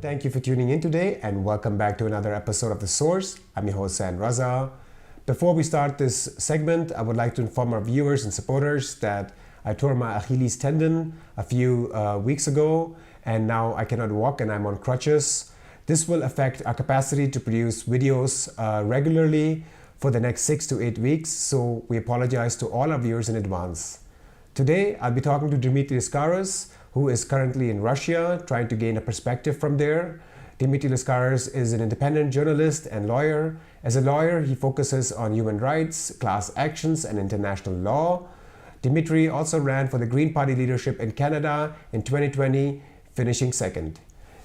Thank you for tuning in today and welcome back to another episode of The Source. I'm your host, Sy Raza. Before we start this segment, I would like to inform our viewers and supporters that I tore my Achilles tendon a few weeks ago and now I cannot walk and I'm on crutches. This will affect our capacity to produce videos regularly for the next 6 to 8 weeks, so we apologize to all our viewers in advance. Today, I'll be talking to Dimitri Lascaris, who is currently in Russia, trying to gain a perspective from there. Dimitri Lascaris is an independent journalist and lawyer. As a lawyer, he focuses on human rights, class actions, and international law. Dimitri also ran for the Green Party leadership in Canada in 2020, finishing second.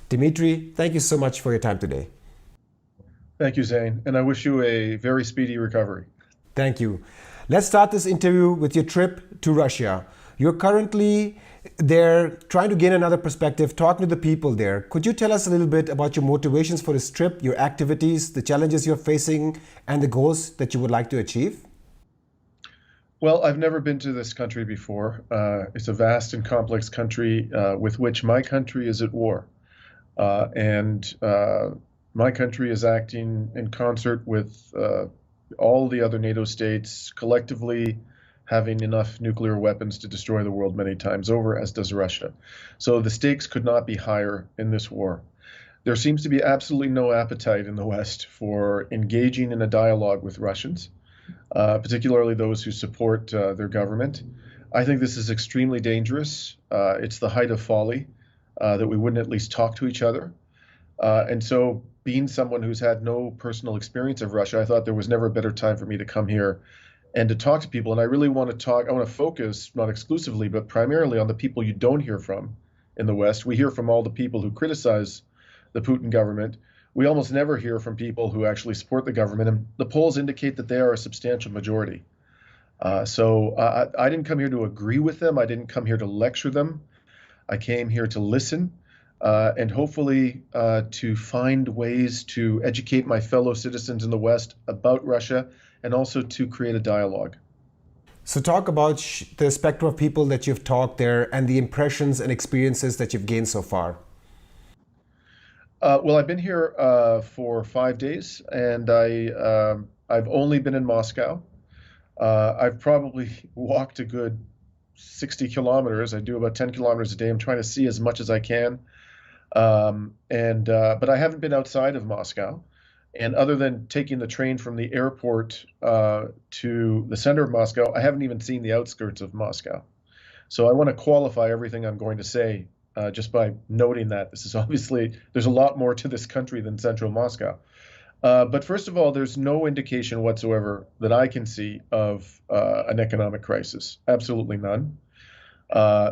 Dimitri, thank you so much for your time today. Thank you, Zain, and I wish you a very speedy recovery. Thank you. Let's start this interview with your trip to Russia. You're currently there trying to gain another perspective, talking to the people there. Could you tell us a little bit about your motivations for this trip, your activities, the challenges you're facing, and the goals that you would like to achieve? Well, I've never been to this country before. It's a vast and complex country with which my country is at war. And my country is acting in concert with all the other NATO states, collectively having enough nuclear weapons to destroy the world many times over, as does Russia. So the stakes could not be higher in this war. There seems to be absolutely no appetite in the West for engaging in a dialogue with Russians, particularly those who support their government. I think this is extremely dangerous. It's the height of folly that we wouldn't at least talk to each other. And so being someone who's had no personal experience of Russia, I thought there was never a better time for me to come here and to talk to people. And I really want to focus, not exclusively, but primarily on the people you don't hear from in the West. We hear from all the people who criticize the Putin government. We almost never hear from people who actually support the government. And the polls indicate that they are a substantial majority. So I didn't come here to agree with them. I didn't come here to lecture them. I came here to listen and hopefully to find ways to educate my fellow citizens in the West about Russia and also to create a dialogue. So talk about the spectrum of people that you've talked there and the impressions and experiences that you've gained so far. Well, I've been here for 5 days and I've only been in Moscow. I've probably walked a good 60 kilometers. I do about 10 kilometers a day. I'm trying to see as much as I can. But I haven't been outside of Moscow. And other than taking the train from the airport to the center of Moscow, I haven't even seen the outskirts of Moscow. So I want to qualify everything I'm going to say just by noting that this is obviously, there's a lot more to this country than central Moscow. But first of all, there's no indication whatsoever that I can see of an economic crisis. Absolutely none.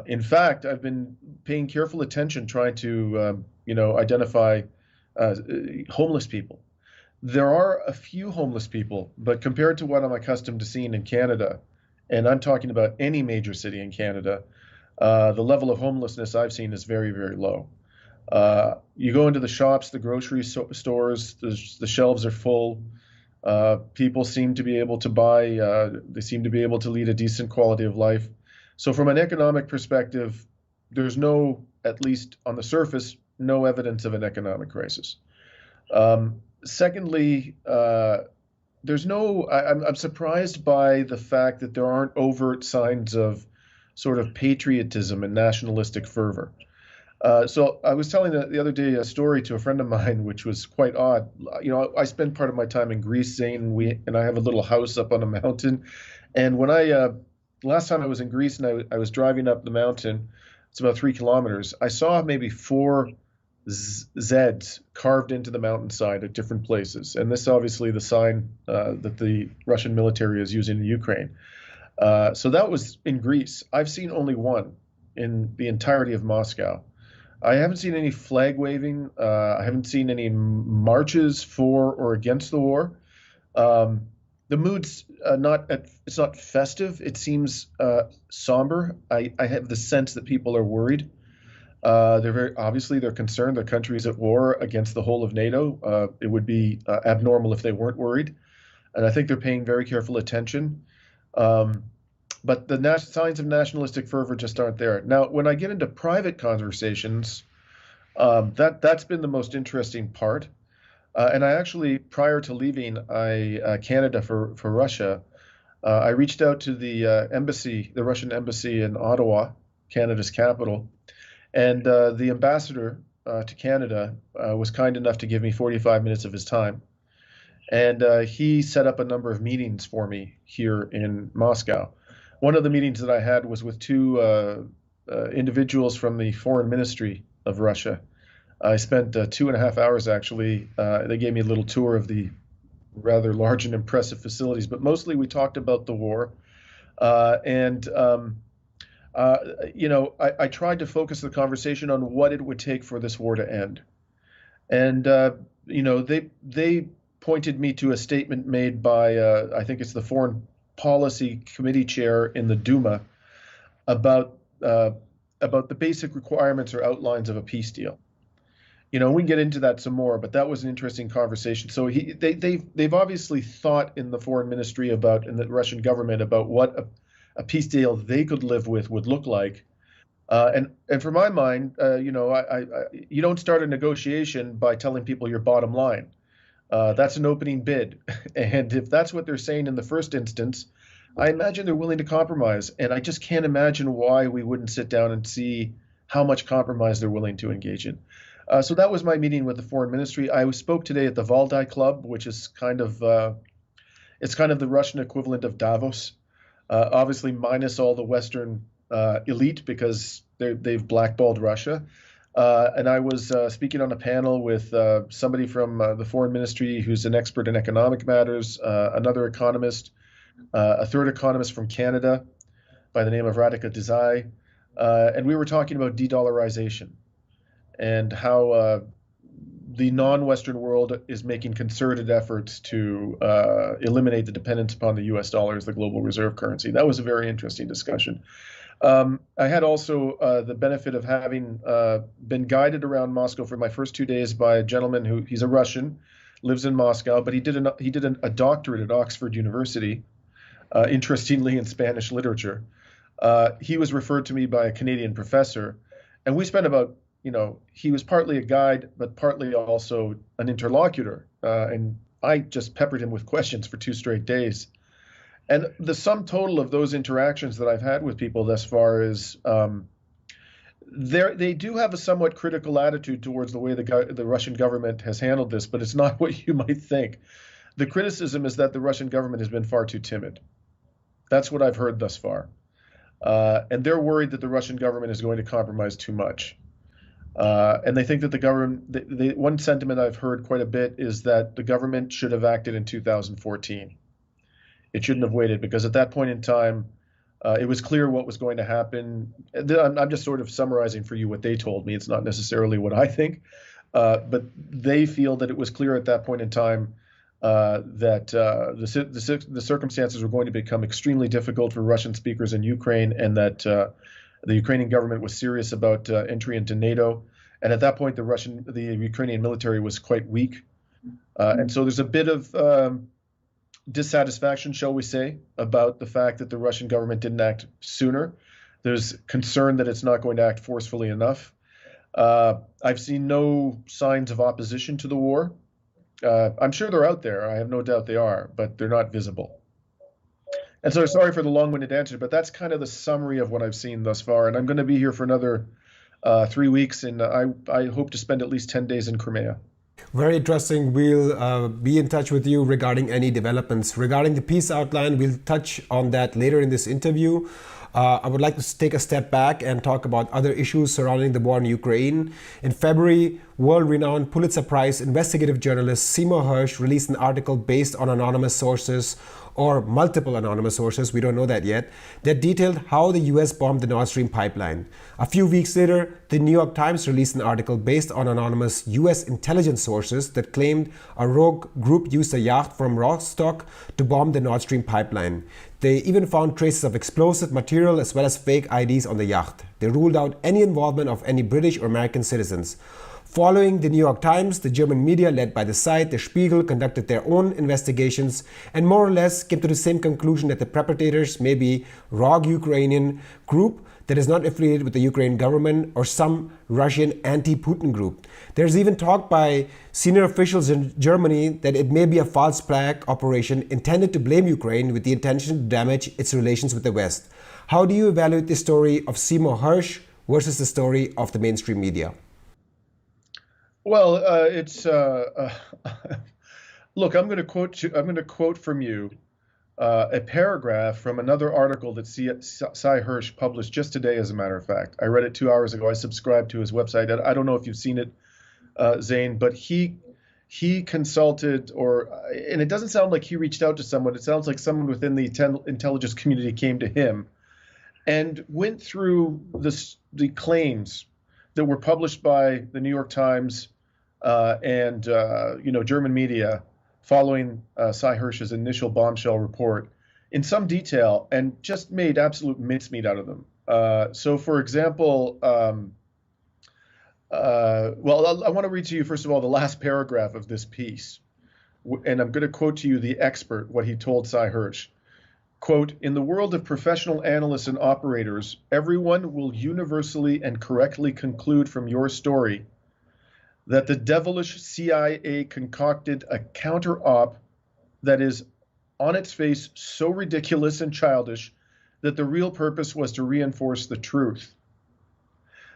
In fact, I've been paying careful attention trying to, identify homeless people. There are a few homeless people, but compared to what I'm accustomed to seeing in Canada, and I'm talking about any major city in Canada, the level of homelessness I've seen is very, very low. You go into the shops, the grocery stores, the shelves are full. People seem to be able to buy, they seem to be able to lead a decent quality of life. So from an economic perspective, there's no, at least on the surface, no evidence of an economic crisis. Secondly, I'm surprised by the fact that there aren't overt signs of sort of patriotism and nationalistic fervor. So I was telling the other day a story to a friend of mine, which was quite odd. I spend part of my time in Greece, Zain, and I have a little house up on a mountain. And when last time I was in Greece and I was driving up the mountain, it's about 3 kilometers, I saw maybe 4 Zs carved into the mountainside at different places. And this is obviously the sign that the Russian military is using in Ukraine. So that was in Greece. I've seen only one in the entirety of Moscow. I haven't seen any flag waving. I haven't seen any marches for or against the war. The mood's it's not festive. It seems somber. I have the sense that people are worried. They're concerned. Their country is at war against the whole of NATO. It would be abnormal if they weren't worried. And I think they're paying very careful attention. But the signs of nationalistic fervor just aren't there. Now, when I get into private conversations That's been the most interesting part. And I actually, prior to leaving Canada for Russia, I reached out to the embassy, the Russian embassy in Ottawa, Canada's capital, and the ambassador to Canada was kind enough to give me 45 minutes of his time. And he set up a number of meetings for me here in Moscow. One of the meetings that I had was with two individuals from the foreign ministry of Russia. I spent 2.5 hours actually. They gave me a little tour of the rather large and impressive facilities, but mostly we talked about the war. I tried to focus the conversation on what it would take for this war to end. And, they pointed me to a statement made by, I think it's the Foreign Policy Committee chair in the Duma about the basic requirements or outlines of a peace deal. We can get into that some more, but that was an interesting conversation. So they've obviously thought in the foreign ministry about, in the Russian government, about what a peace deal they could live with would look like. And for my mind, you don't start a negotiation by telling people your bottom line. That's an opening bid. And if that's what they're saying in the first instance, I imagine they're willing to compromise. And I just can't imagine why we wouldn't sit down and see how much compromise they're willing to engage in. So that was my meeting with the foreign ministry. I spoke today at the Valdai Club, which is kind of the Russian equivalent of Davos, obviously minus all the Western elite because they've blackballed Russia. And I was speaking on a panel with somebody from the foreign ministry who's an expert in economic matters, another economist, a third economist from Canada by the name of Radhika Desai, and we were talking about de-dollarization and how the non-Western world is making concerted efforts to eliminate the dependence upon the US dollar as the global reserve currency. That was a very interesting discussion. I had also the benefit of having been guided around Moscow for my first 2 days by a gentleman he's a Russian, lives in Moscow, but he did a doctorate at Oxford University, interestingly in Spanish literature. He was referred to me by a Canadian professor, and we spent about, he was partly a guide, but partly also an interlocutor. And I just peppered him with questions for 2 straight days. And the sum total of those interactions that I've had with people thus far is they do have a somewhat critical attitude towards the way the Russian government has handled this, but it's not what you might think. The criticism is that the Russian government has been far too timid. That's what I've heard thus far. And they're worried that the Russian government is going to compromise too much. And they think that the government, one sentiment I've heard quite a bit is that the government should have acted in 2014. It shouldn't have waited, because at that point in time, it was clear what was going to happen. I'm just sort of summarizing for you what they told me. It's not necessarily what I think, but they feel that it was clear at that point in time that the circumstances were going to become extremely difficult for Russian speakers in Ukraine, and that the Ukrainian government was serious about entry into NATO. And at that point, the Ukrainian military was quite weak. And so there's a bit of dissatisfaction, shall we say, about the fact that the Russian government didn't act sooner. There's concern that it's not going to act forcefully enough. I've seen no signs of opposition to the war. I'm sure they're out there. I have no doubt they are, but they're not visible. And so sorry for the long-winded answer, but that's kind of the summary of what I've seen thus far. And I'm going to be here for another 3 weeks, and I hope to spend at least 10 days in Crimea. Very interesting. We'll be in touch with you regarding any developments. Regarding the peace outline, we'll touch on that later in this interview. I would like to take a step back and talk about other issues surrounding the war in Ukraine. In February, world-renowned Pulitzer Prize investigative journalist Sy Hersh released an article based on anonymous sources, or multiple anonymous sources, we don't know that yet, that detailed how the US bombed the Nord Stream pipeline. A few weeks later, the New York Times released an article based on anonymous US intelligence sources that claimed a rogue group used a yacht from Rostock to bomb the Nord Stream pipeline. They even found traces of explosive material as well as fake IDs on the yacht. They ruled out any involvement of any British or American citizens. Following the New York Times, the German media led by the site, Der Spiegel, conducted their own investigations and more or less came to the same conclusion that the perpetrators may be rogue Ukrainian group that is not affiliated with the Ukraine government or some Russian anti-Putin group. There's even talk by senior officials in Germany that it may be a false flag operation intended to blame Ukraine with the intention to damage its relations with the West. How do you evaluate the story of Sy Hersh versus the story of the mainstream media? Well, look, I'm going to quote from you a paragraph from another article that Sy Hersh published just today, as a matter of fact. I read it 2 hours ago. I subscribed to his website. I don't know if you've seen it, Zain, but he consulted, and it doesn't sound like he reached out to someone. It sounds like someone within the intelligence community came to him and went through the claims that were published by the New York Times and German media following Sy Hersh's initial bombshell report in some detail, and just made absolute mincemeat out of them. So, for example, I want to read to you, first of all, the last paragraph of this piece. And I'm going to quote to you the expert, what he told Sy Hersh. Quote, "In the world of professional analysts and operators, everyone will universally and correctly conclude from your story that the devilish CIA concocted a counter-op that is on its face so ridiculous and childish that the real purpose was to reinforce the truth."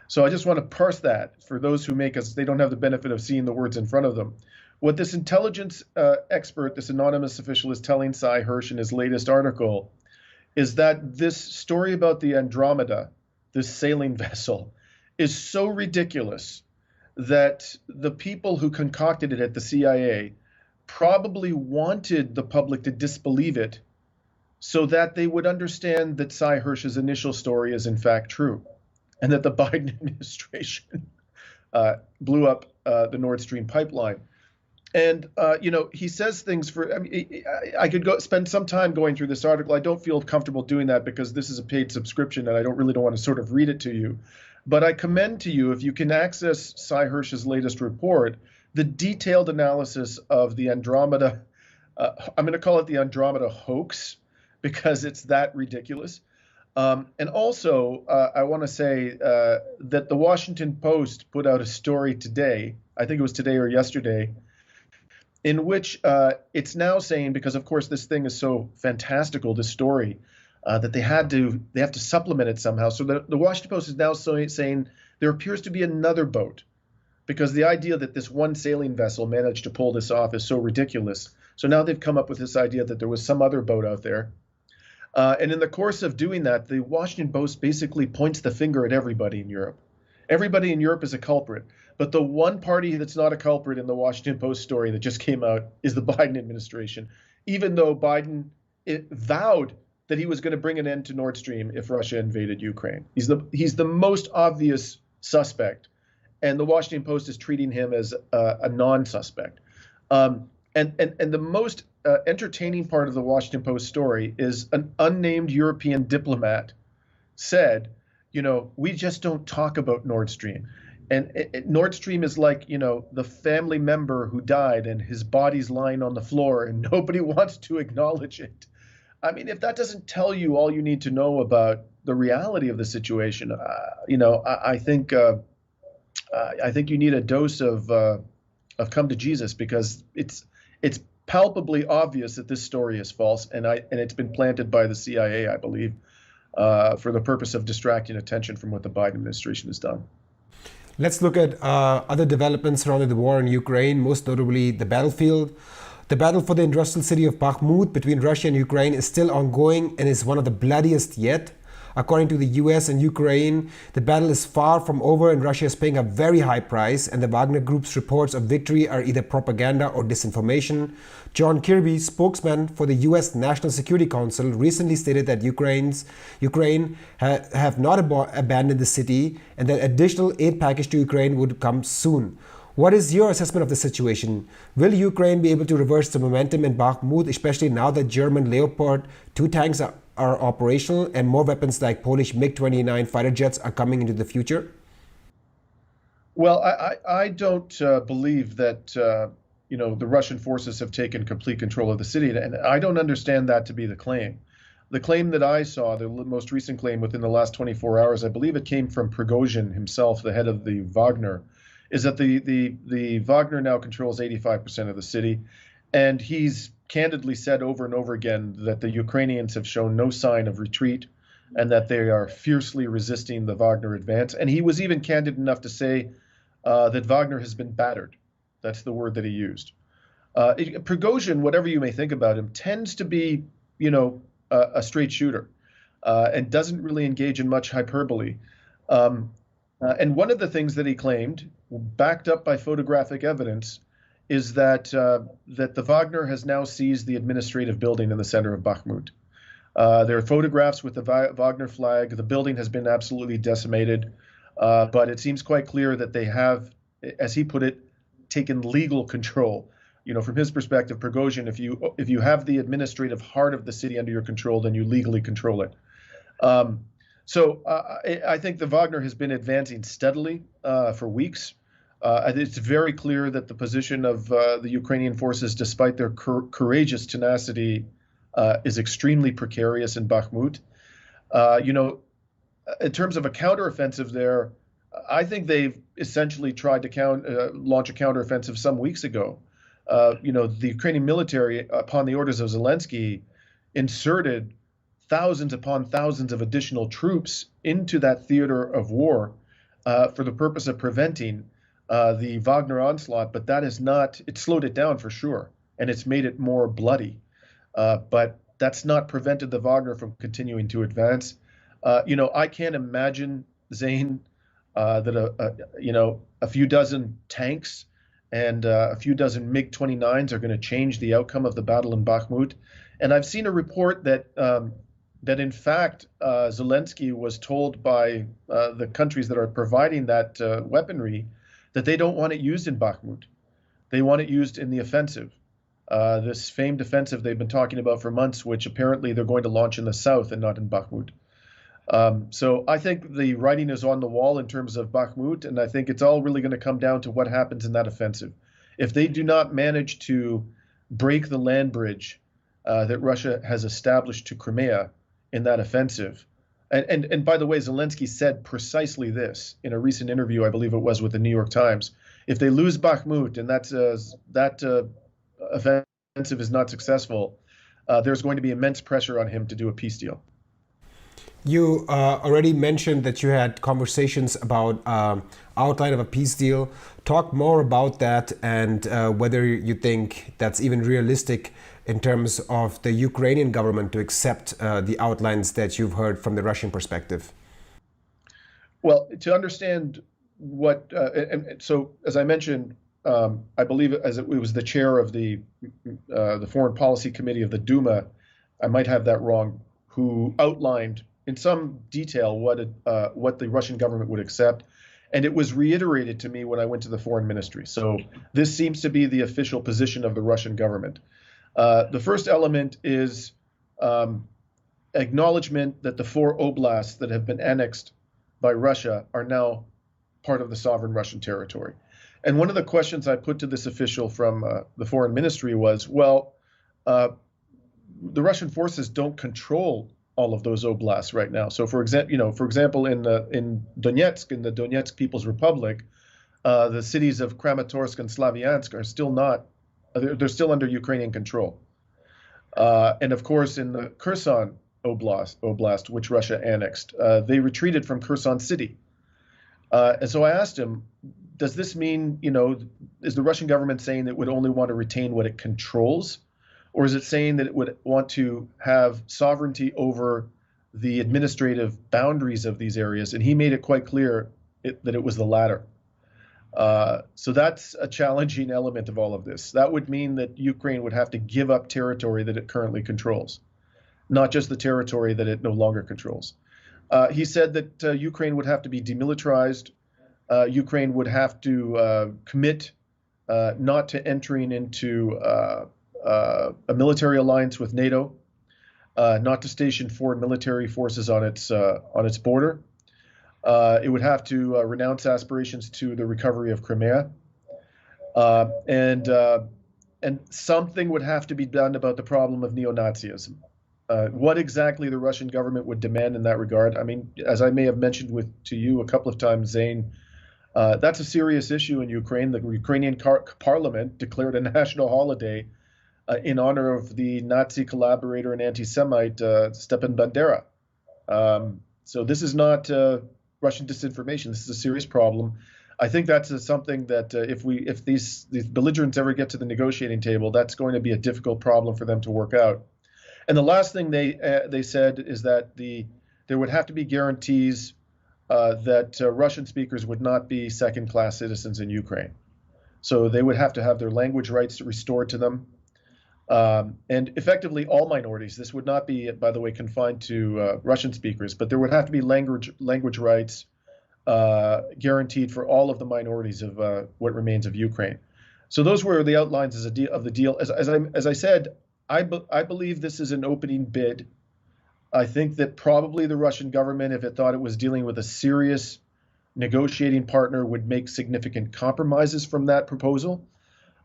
So I just want to parse that for those who they don't have the benefit of seeing the words in front of them. What this intelligence expert, this anonymous official, is telling Sy Hersh in his latest article is that this story about the Andromeda, this sailing vessel, is so ridiculous that the people who concocted it at the CIA probably wanted the public to disbelieve it so that they would understand that Sy Hersh's initial story is in fact true, and that the Biden administration blew up the Nord Stream pipeline. And, he says things I could spend some time going through this article. I don't feel comfortable doing that because this is a paid subscription and I don't want to sort of read it to you. But I commend to you, if you can access Sy Hersh's latest report, the detailed analysis of the Andromeda. I'm going to call it the Andromeda hoax because it's that ridiculous. And also, I want to say that the Washington Post put out a story today, I think it was today or yesterday, in which it's now saying, because of course this thing is so fantastical, this story, that they have to supplement it somehow. So the Washington Post is now saying there appears to be another boat, because the idea that this one sailing vessel managed to pull this off is so ridiculous. So now they've come up with this idea that there was some other boat out there. And in the course of doing that, the Washington Post basically points the finger at everybody in Europe. Everybody in Europe is a culprit. But the one party that's not a culprit in the Washington Post story that just came out is the Biden administration, even though Biden vowed that he was going to bring an end to Nord Stream if Russia invaded Ukraine. He's the most obvious suspect, and the Washington Post is treating him as a non-suspect. And the most entertaining part of the Washington Post story is an unnamed European diplomat said, we just don't talk about Nord Stream. And Nord Stream is like, the family member who died and his body's lying on the floor and nobody wants to acknowledge it. I mean, if that doesn't tell you all you need to know about the reality of the situation, I think you need a dose of come to Jesus, because it's palpably obvious that this story is false, and it's been planted by the CIA, I believe, for the purpose of distracting attention from what the Biden administration has done. Let's look at other developments surrounding the war in Ukraine, most notably the battlefield. The battle for the industrial city of Bakhmut between Russia and Ukraine is still ongoing and is one of the bloodiest yet. According to the US and Ukraine, the battle is far from over and Russia is paying a very high price, and the Wagner Group's reports of victory are either propaganda or disinformation. John Kirby, spokesman for the US National Security Council, recently stated that Ukraine have not abandoned the city and that additional aid package to Ukraine would come soon. What is your assessment of the situation? Will Ukraine be able to reverse the momentum in Bakhmut, especially now that German Leopard 2 tanks are operational and more weapons like Polish MiG-29 fighter jets are coming into the future? Well, I don't believe that the Russian forces have taken complete control of the city, and I don't understand that to be the claim. The claim that I saw, the most recent claim within the last 24 hours, I believe it came from Prigozhin himself, the head of the Wagner, is that the Wagner now controls 85% of the city. And he's candidly said over and over again that the Ukrainians have shown no sign of retreat and that they are fiercely resisting the Wagner advance. And he was even candid enough to say that Wagner has been battered. That's the word that he used. Prigozhin, whatever you may think about him, tends to be, a straight shooter and doesn't really engage in much hyperbole. And one of the things that he claimed, backed up by photographic evidence, is that the Wagner has now seized the administrative building in the center of Bakhmut. There are photographs with the Wagner flag. The building has been absolutely decimated, but it seems quite clear that they have, as he put it, taken legal control. From his perspective, Prigozhin, if you have the administrative heart of the city under your control, then you legally control it. So I think the Wagner has been advancing steadily for weeks. It's very clear that the position of the Ukrainian forces, despite their courageous tenacity, is extremely precarious in Bakhmut. In terms of a counteroffensive there, I think they've essentially tried to launch a counteroffensive some weeks ago. The Ukrainian military, upon the orders of Zelensky, inserted thousands upon thousands of additional troops into that theater of war for the purpose of preventing the Wagner onslaught. But that it slowed it down for sure, and it's made it more bloody. But that's not prevented the Wagner from continuing to advance. I can't imagine, Zain, that a few dozen tanks and a few dozen MiG-29s are going to change the outcome of the battle in Bakhmut. And I've seen a report that in fact Zelensky was told by the countries that are providing that weaponry that they don't want it used in Bakhmut. They want it used in the offensive, this famed offensive they've been talking about for months, which apparently they're going to launch in the south and not in Bakhmut. So I think the writing is on the wall in terms of Bakhmut, and I think it's all really going to come down to what happens in that offensive. If they do not manage to break the land bridge that Russia has established to Crimea in that offensive, and by the way, Zelensky said precisely this in a recent interview, I believe it was with the New York Times. If they lose Bakhmut and that offensive is not successful, there's going to be immense pressure on him to do a peace deal. You already mentioned that you had conversations about outline of a peace deal. Talk more about that and whether you think that's even realistic in terms of the Ukrainian government to accept the outlines that you've heard from the Russian perspective. Well, to understand what, so as I mentioned, I believe it was the chair of the Foreign Policy Committee of the Duma, I might have that wrong, who outlined in some detail what the Russian government would accept. And it was reiterated to me when I went to the foreign ministry. So this seems to be the official position of the Russian government. The first element is acknowledgement that the 4 oblasts that have been annexed by Russia are now part of the sovereign Russian territory. And one of the questions I put to this official from the foreign ministry was, well, the Russian forces don't control all of those oblasts right now. So, for example, in Donetsk, in the Donetsk People's Republic, the cities of Kramatorsk and Slavyansk are still not; they're still under Ukrainian control. And of course, in the Kherson Oblast, which Russia annexed, they retreated from Kherson City. And so I asked him, does this mean, is the Russian government saying that it would only want to retain what it controls? Or is it saying that it would want to have sovereignty over the administrative boundaries of these areas? And he made it quite clear that it was the latter. So that's a challenging element of all of this. That would mean that Ukraine would have to give up territory that it currently controls, not just the territory that it no longer controls. He said that Ukraine would have to be demilitarized. Ukraine would have to commit not to entering into a military alliance with NATO, not to station foreign military forces on its border. It would have to renounce aspirations to the recovery of Crimea, and something would have to be done about the problem of neo-Nazism. What exactly the Russian government would demand in that regard? I mean, as I may have mentioned to you a couple of times, Zain, that's a serious issue in Ukraine. The Ukrainian parliament declared a national holiday in honor of the Nazi collaborator and anti-Semite Stepan Bandera. So this is not Russian disinformation. This is a serious problem. I think that's something that if these belligerents ever get to the negotiating table, that's going to be a difficult problem for them to work out. And the last thing they said is that there would have to be guarantees that Russian speakers would not be second-class citizens in Ukraine. So they would have to have their language rights restored to them. And effectively all minorities. This would not be, by the way, confined to Russian speakers, but there would have to be language rights guaranteed for all of the minorities of what remains of Ukraine. So those were the outlines of the deal. As I said, I believe this is an opening bid. I think that probably the Russian government, if it thought it was dealing with a serious negotiating partner, would make significant compromises from that proposal.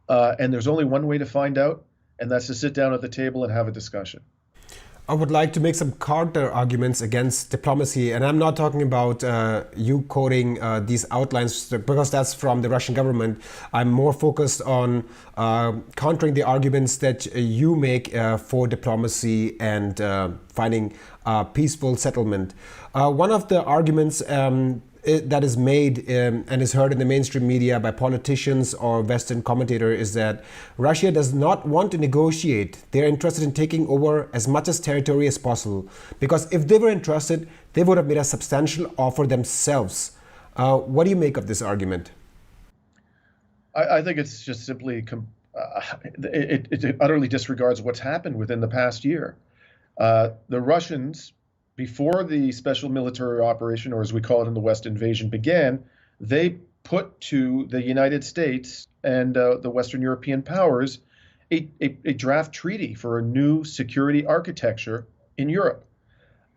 And there's only one way to find out, and that's to sit down at the table and have a discussion. I would like to make some counter arguments against diplomacy, and I'm not talking about you quoting these outlines because that's from the Russian government. I'm more focused on countering the arguments that you make for diplomacy and finding a peaceful settlement. One of the arguments that is made and is heard in the mainstream media by politicians or Western commentators is that Russia does not want to negotiate. They're interested in taking over as much as territory as possible, because if they were interested, they would have made a substantial offer themselves. What do you make of this argument? I think it's just simply it utterly disregards what's happened within the past year. The Russians, before the special military operation, or as we call it in the West, invasion began, they put to the United States and the Western European powers a draft treaty for a new security architecture in Europe,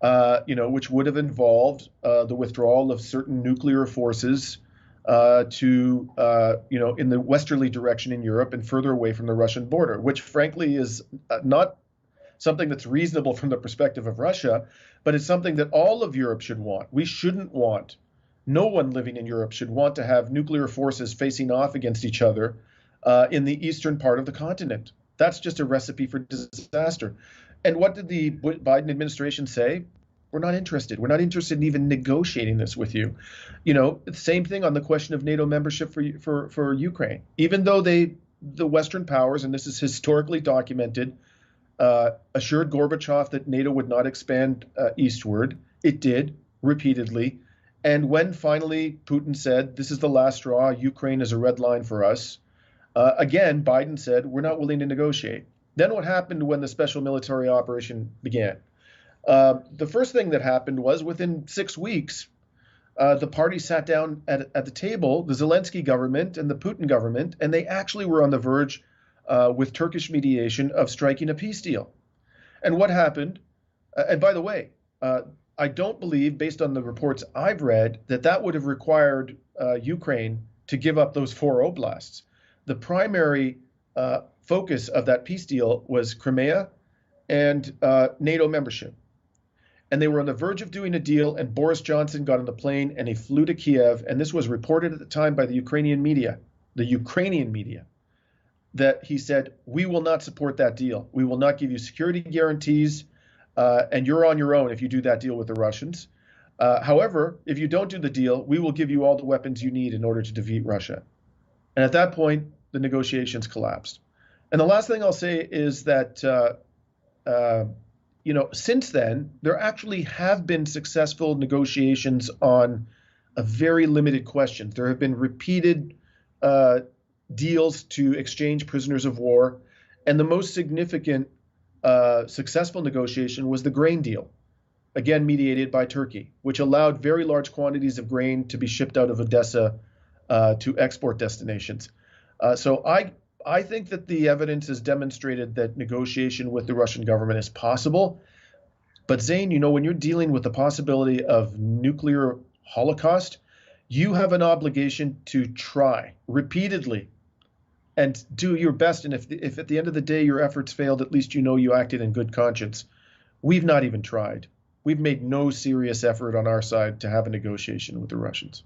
which would have involved the withdrawal of certain nuclear forces in the westerly direction in Europe and further away from the Russian border, which frankly is not something that's reasonable from the perspective of Russia, but it's something that all of Europe should want. We shouldn't want, no one living in Europe should want to have nuclear forces facing off against each other in the eastern part of the continent. That's just a recipe for disaster. And what did the Biden administration say? We're not interested. We're not interested in even negotiating this with you. Same thing on the question of NATO membership for Ukraine. Even though the Western powers, and this is historically documented, assured Gorbachev that NATO would not expand eastward. It did repeatedly. And when finally Putin said, this is the last straw, Ukraine is a red line for us, again, Biden said, we're not willing to negotiate. Then what happened when the special military operation began? The first thing that happened was within 6 weeks, the parties sat down at the table, the Zelensky government and the Putin government, and they actually were on the verge with Turkish mediation of striking a peace deal. And what happened? And by the way, I don't believe, based on the reports I've read, that would have required Ukraine to give up those 4 oblasts. The primary focus of that peace deal was Crimea and NATO membership. And they were on the verge of doing a deal, and Boris Johnson got on the plane and he flew to Kiev. And this was reported at the time by the Ukrainian media, that he said, we will not support that deal. We will not give you security guarantees, and you're on your own if you do that deal with the Russians. However, if you don't do the deal, we will give you all the weapons you need in order to defeat Russia. And at that point, the negotiations collapsed. And the last thing I'll say is that, since then, there actually have been successful negotiations on a very limited questions. There have been repeated deals to exchange prisoners of war. And the most significant successful negotiation was the grain deal, again mediated by Turkey, which allowed very large quantities of grain to be shipped out of Odessa to export destinations. So I think that the evidence has demonstrated that negotiation with the Russian government is possible. But Zain, when you're dealing with the possibility of nuclear holocaust, you have an obligation to try repeatedly and do your best. And if at the end of the day your efforts failed, at least you acted in good conscience. We've not even tried. We've made no serious effort on our side to have a negotiation with the Russians.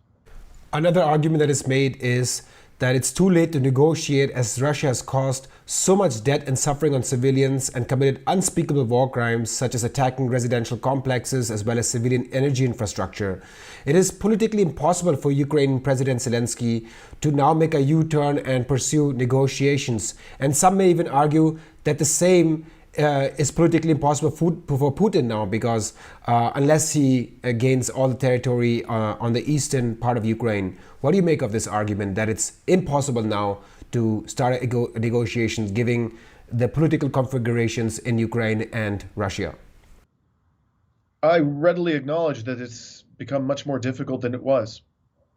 Another argument that is made is that it's too late to negotiate as Russia has caused so much death and suffering on civilians and committed unspeakable war crimes such as attacking residential complexes as well as civilian energy infrastructure. It is politically impossible for Ukrainian President Zelensky to now make a U-turn and pursue negotiations. And some may even argue that the same is politically impossible for Putin now, because unless he gains all the territory on the eastern part of Ukraine. What do you make of this argument that it's impossible now to start negotiations given the political configurations in Ukraine and Russia? I readily acknowledge that it's become much more difficult than it was.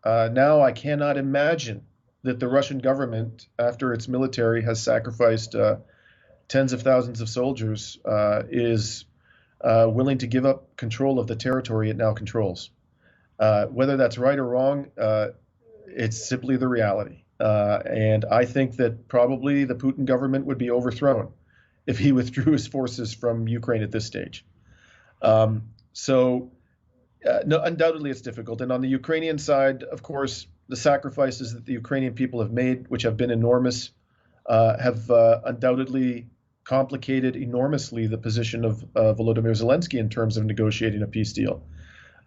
Now I cannot imagine that the Russian government, after its military has sacrificed tens of thousands of soldiers, is willing to give up control of the territory it now controls. Whether that's right or wrong, it's simply the reality. And I think that probably the Putin government would be overthrown if he withdrew his forces from Ukraine at this stage. No, undoubtedly it's difficult. And on the Ukrainian side, of course, the sacrifices that the Ukrainian people have made, which have been enormous, have undoubtedly complicated enormously the position of Volodymyr Zelensky in terms of negotiating a peace deal.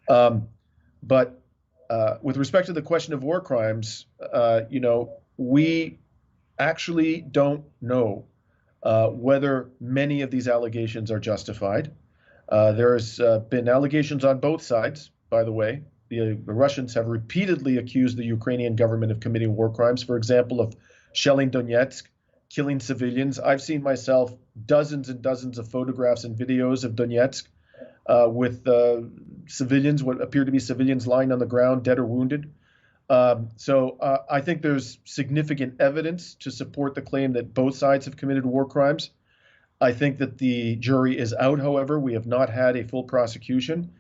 But with respect to the question of war crimes, we actually don't know whether many of these allegations are justified. There's been allegations on both sides, by the way. The Russians have repeatedly accused the Ukrainian government of committing war crimes, for example, of shelling Donetsk, killing civilians. I've seen myself dozens and dozens of photographs and videos of Donetsk with civilians, what appear to be civilians lying on the ground, dead or wounded. So I think there's significant evidence to support the claim that both sides have committed war crimes. I think that the jury is out, however. We have not had a full prosecution.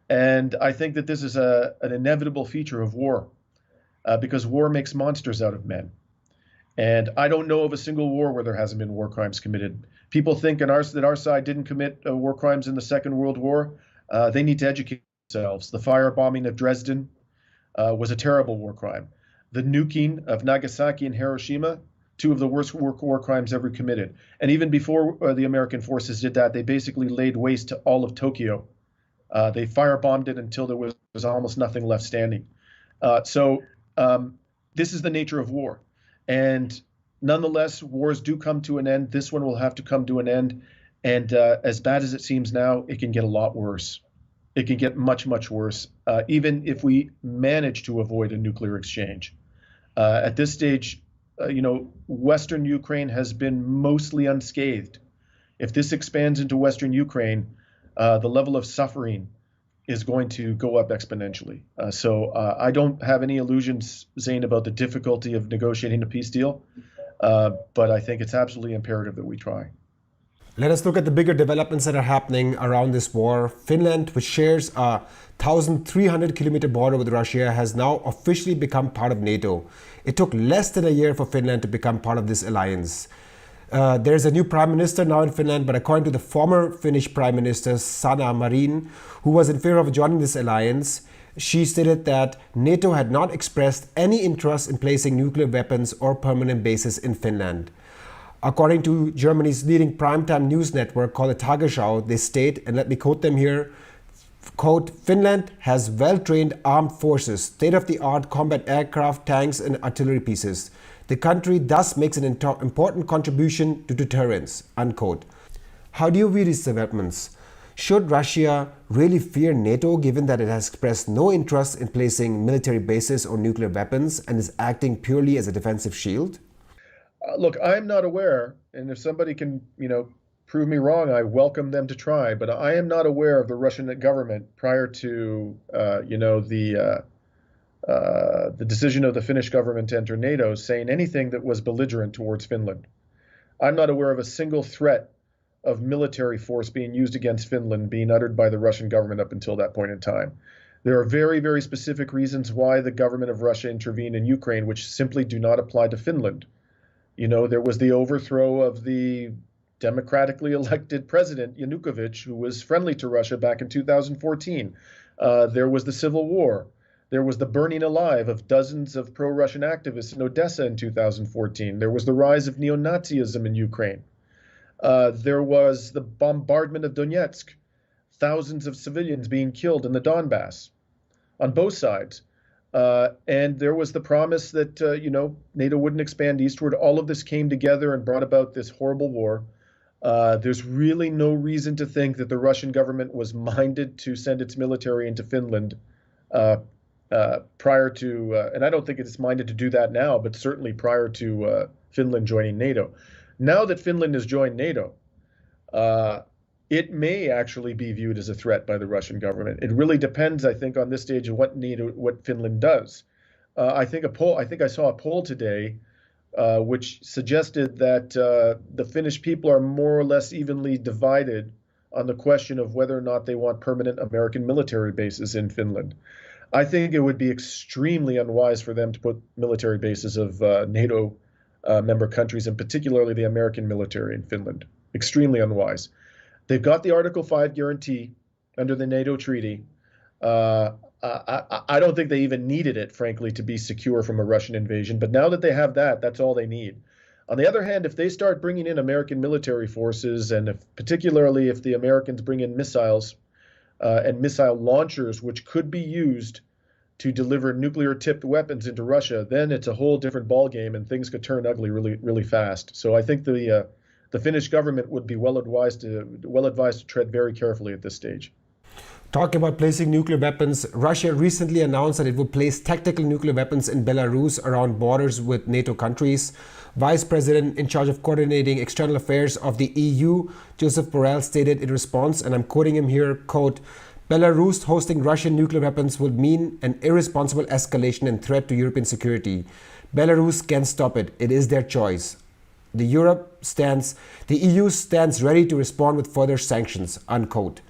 And I think that this is an inevitable feature of war, because war makes monsters out of men. And I don't know of a single war where there hasn't been war crimes committed. People think that our side didn't commit war crimes in the Second World War. They need to educate themselves. The firebombing of Dresden was a terrible war crime. The nuking of Nagasaki and Hiroshima, two of the worst war crimes ever committed. And even before the American forces did that, they basically laid waste to all of Tokyo. They firebombed it until there was almost nothing left standing. This is the nature of war. And nonetheless, wars do come to an end. This one will have to come to an end. And as bad as it seems now, it can get a lot worse. It can get much, much worse, even if we manage to avoid a nuclear exchange. At this stage, Western Ukraine has been mostly unscathed. If this expands into Western Ukraine, the level of suffering is going to go up exponentially. I don't have any illusions, Zain, about the difficulty of negotiating a peace deal, but I think it's absolutely imperative that we try. Let us look at the bigger developments that are happening around this war. Finland, which shares a 1,300-kilometer border with Russia, has now officially become part of NATO. It took less than a year for Finland to become part of this alliance. There's a new prime minister now in Finland, but according to the former Finnish prime minister, Sanna Marin, who was in favor of joining this alliance, she stated that NATO had not expressed any interest in placing nuclear weapons or permanent bases in Finland. According to Germany's leading primetime news network called the Tagesschau, they state, and let me quote them here, quote, Finland has well-trained armed forces, state-of-the-art combat aircraft, tanks and artillery pieces. The country thus makes an important contribution to deterrence, unquote. How do you view these developments? Should Russia really fear NATO given that it has expressed no interest in placing military bases or nuclear weapons and is acting purely as a defensive shield? Look, I'm not aware, and if somebody can, prove me wrong, I welcome them to try, but I am not aware of the Russian government prior to, the decision of the Finnish government to enter NATO saying anything that was belligerent towards Finland. I'm not aware of a single threat of military force being used against Finland being uttered by the Russian government up until that point in time. There are very, very specific reasons why the government of Russia intervened in Ukraine, which simply do not apply to Finland. There was the overthrow of the democratically elected president, Yanukovych, who was friendly to Russia back in 2014. There was the Civil War. There was the burning alive of dozens of pro-Russian activists in Odessa in 2014. There was the rise of neo-Nazism in Ukraine. There was the bombardment of Donetsk, thousands of civilians being killed in the Donbass on both sides. And there was the promise that, NATO wouldn't expand eastward. All of this came together and brought about this horrible war. There's really no reason to think that the Russian government was minded to send its military into Finland prior to, and I don't think it's minded to do that now, but certainly prior to Finland joining NATO. Now that Finland has joined NATO, it may actually be viewed as a threat by the Russian government. It really depends, I think, on this stage of what Finland does. I think I saw a poll today which suggested that the Finnish people are more or less evenly divided on the question of whether or not they want permanent American military bases in Finland. I think it would be extremely unwise for them to put military bases of NATO member countries, and particularly the American military in Finland. Extremely unwise. They've got the Article 5 guarantee under the NATO treaty. I don't think they even needed it, frankly, to be secure from a Russian invasion. But now that they have that, that's all they need. On the other hand, if they start bringing in American military forces, and particularly if the Americans bring in missiles and missile launchers, which could be used to deliver nuclear-tipped weapons into Russia, then it's a whole different ballgame, and things could turn ugly really, really fast. So I think the Finnish government would be well advised to tread very carefully at this stage. Talking about placing nuclear weapons, Russia recently announced that it would place tactical nuclear weapons in Belarus around borders with NATO countries. Vice President in charge of coordinating external affairs of the EU, Joseph Borrell, stated in response, and I'm quoting him here, quote, "Belarus hosting Russian nuclear weapons would mean an irresponsible escalation and threat to European security. Belarus can stop it. It is their choice. The EU stands ready to respond with further sanctions," unquote.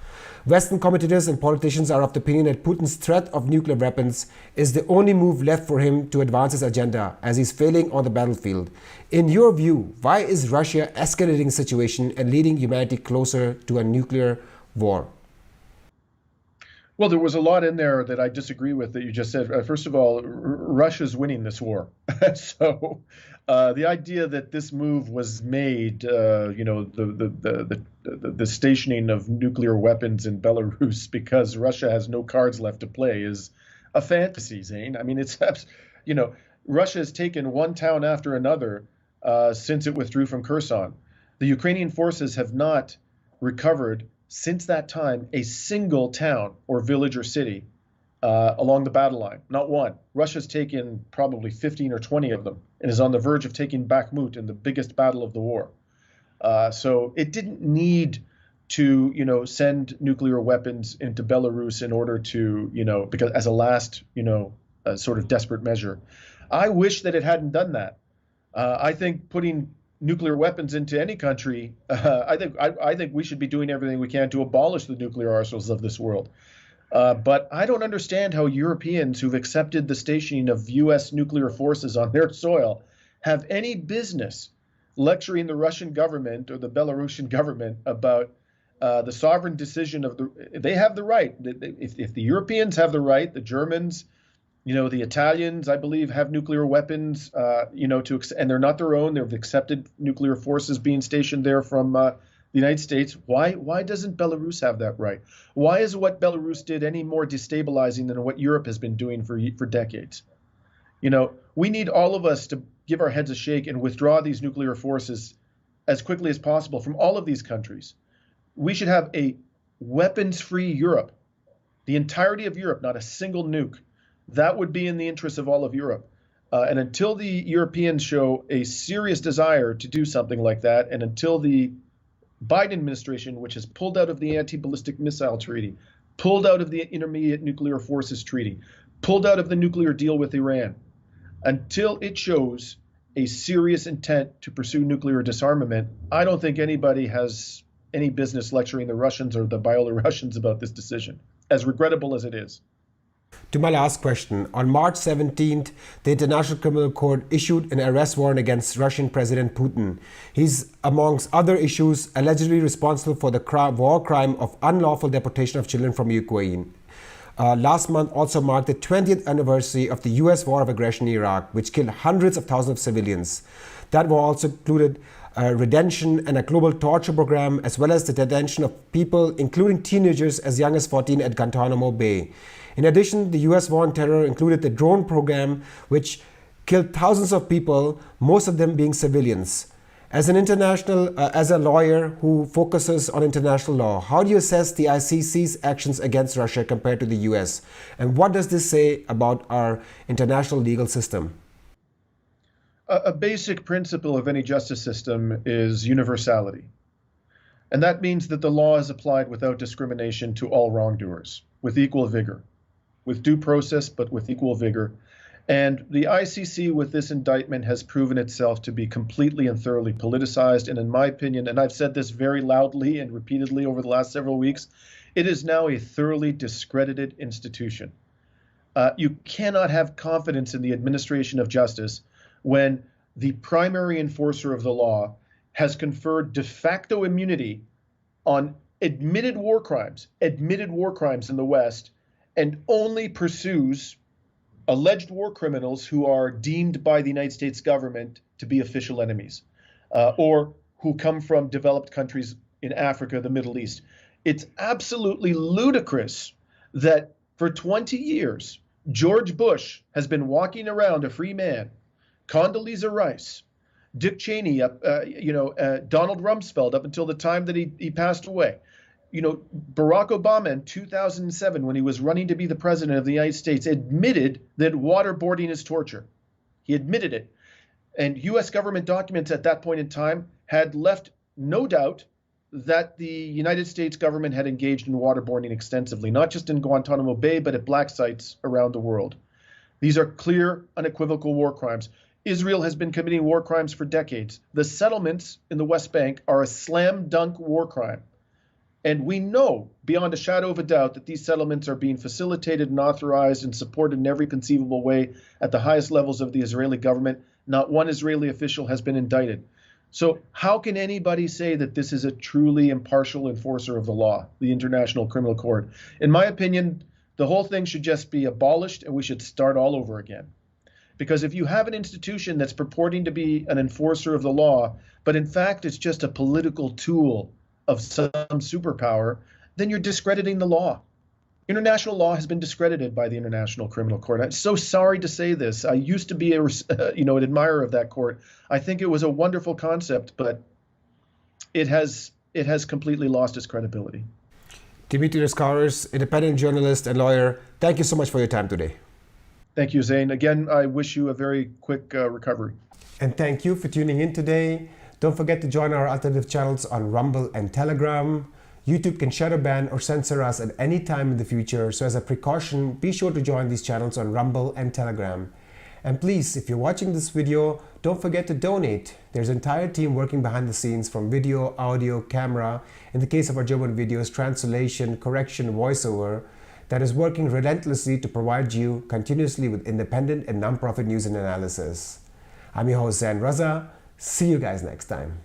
Western commentators and politicians are of the opinion that Putin's threat of nuclear weapons is the only move left for him to advance his agenda, as he's failing on the battlefield. In your view, why is Russia escalating the situation and leading humanity closer to a nuclear war? Well, there was a lot in there that I disagree with that you just said. First of all, Russia's winning this war. So the idea that this move was made, the stationing of nuclear weapons in Belarus because Russia has no cards left to play is a fantasy, Zain. I mean, Russia has taken one town after another since it withdrew from Kherson. The Ukrainian forces have not recovered since that time a single town or village or city along the battle line, not one. Russia's taken probably 15 or 20 of them and is on the verge of taking Bakhmut in the biggest battle of the war. So it didn't need to, send nuclear weapons into Belarus in order to, because as a last, sort of desperate measure. I wish that it hadn't done that. I think putting nuclear weapons into any country, I think we should be doing everything we can to abolish the nuclear arsenals of this world. But I don't understand how Europeans who've accepted the stationing of U.S. nuclear forces on their soil have any business lecturing the Russian government or the Belarusian government about the sovereign decision of they have the right. If the Europeans have the right, the Germans, the Italians, I believe, have nuclear weapons, and they're not their own. They've accepted nuclear forces being stationed there from the United States. Why doesn't Belarus have that right? Why is what Belarus did any more destabilizing than what Europe has been doing for decades? We need all of us to give our heads a shake and withdraw these nuclear forces as quickly as possible from all of these countries. We should have a weapons-free Europe, the entirety of Europe, not a single nuke. That would be in the interest of all of Europe. And until the Europeans show a serious desire to do something like that, and until the Biden administration, which has pulled out of the anti-ballistic missile treaty, pulled out of the intermediate nuclear forces treaty, pulled out of the nuclear deal with Iran, until it shows a serious intent to pursue nuclear disarmament, I don't think anybody has any business lecturing the Russians or the Byelorussians about this decision, as regrettable as it is. To my last question, on March 17th, the International Criminal Court issued an arrest warrant against Russian President Putin. He's, amongst other issues, allegedly responsible for the war crime of unlawful deportation of children from Ukraine. Last month also marked the 20th anniversary of the US war of aggression in Iraq, which killed hundreds of thousands of civilians. That war also included retention and a global torture program, as well as the detention of people, including teenagers as young as 14 at Guantanamo Bay. In addition, the US war on terror included the drone program, which killed thousands of people, most of them being civilians. As a lawyer who focuses on international law, how do you assess the ICC's actions against Russia compared to the US? And what does this say about our international legal system? A basic principle of any justice system is universality. And that means that the law is applied without discrimination to all wrongdoers, with equal vigor, with due process, but with equal vigor. And the ICC with this indictment has proven itself to be completely and thoroughly politicized. And in my opinion, and I've said this very loudly and repeatedly over the last several weeks, it is now a thoroughly discredited institution. You cannot have confidence in the administration of justice when the primary enforcer of the law has conferred de facto immunity on admitted war crimes in the West, and only pursues alleged war criminals who are deemed by the United States government to be official enemies, or who come from developed countries in Africa, the Middle East. It's absolutely ludicrous that for 20 years, George Bush has been walking around a free man, Condoleezza Rice, Dick Cheney, Donald Rumsfeld up until the time that he passed away. Barack Obama in 2007, when he was running to be the president of the United States, admitted that waterboarding is torture. He admitted it. And US government documents at that point in time had left no doubt that the United States government had engaged in waterboarding extensively, not just in Guantanamo Bay, but at black sites around the world. These are clear, unequivocal war crimes. Israel has been committing war crimes for decades. The settlements in the West Bank are a slam dunk war crime. And we know beyond a shadow of a doubt that these settlements are being facilitated and authorized and supported in every conceivable way at the highest levels of the Israeli government. Not one Israeli official has been indicted. So how can anybody say that this is a truly impartial enforcer of the law, the International Criminal Court? In my opinion, the whole thing should just be abolished and we should start all over again. Because if you have an institution that's purporting to be an enforcer of the law, but in fact it's just a political tool of some superpower, then you're discrediting the law. International law has been discredited by the International Criminal Court. I'm so sorry to say this. I used to be an admirer of that court. I think it was a wonderful concept, but it has completely lost its credibility. Dimitri Lascaris, independent journalist and lawyer, thank you so much for your time today. Thank you, Zain. Again, I wish you a very quick recovery. And thank you for tuning in today. Don't forget to join our alternative channels on Rumble and Telegram. YouTube can shadow ban or censor us at any time in the future, so as a precaution, be sure to join these channels on Rumble and Telegram. And please, if you're watching this video, don't forget to donate. There's an entire team working behind the scenes, from video, audio, camera, in the case of our German videos, translation, correction, voiceover, that is working relentlessly to provide you continuously with independent and non-profit news and analysis. I'm your host, Zain Raza. See you guys next time.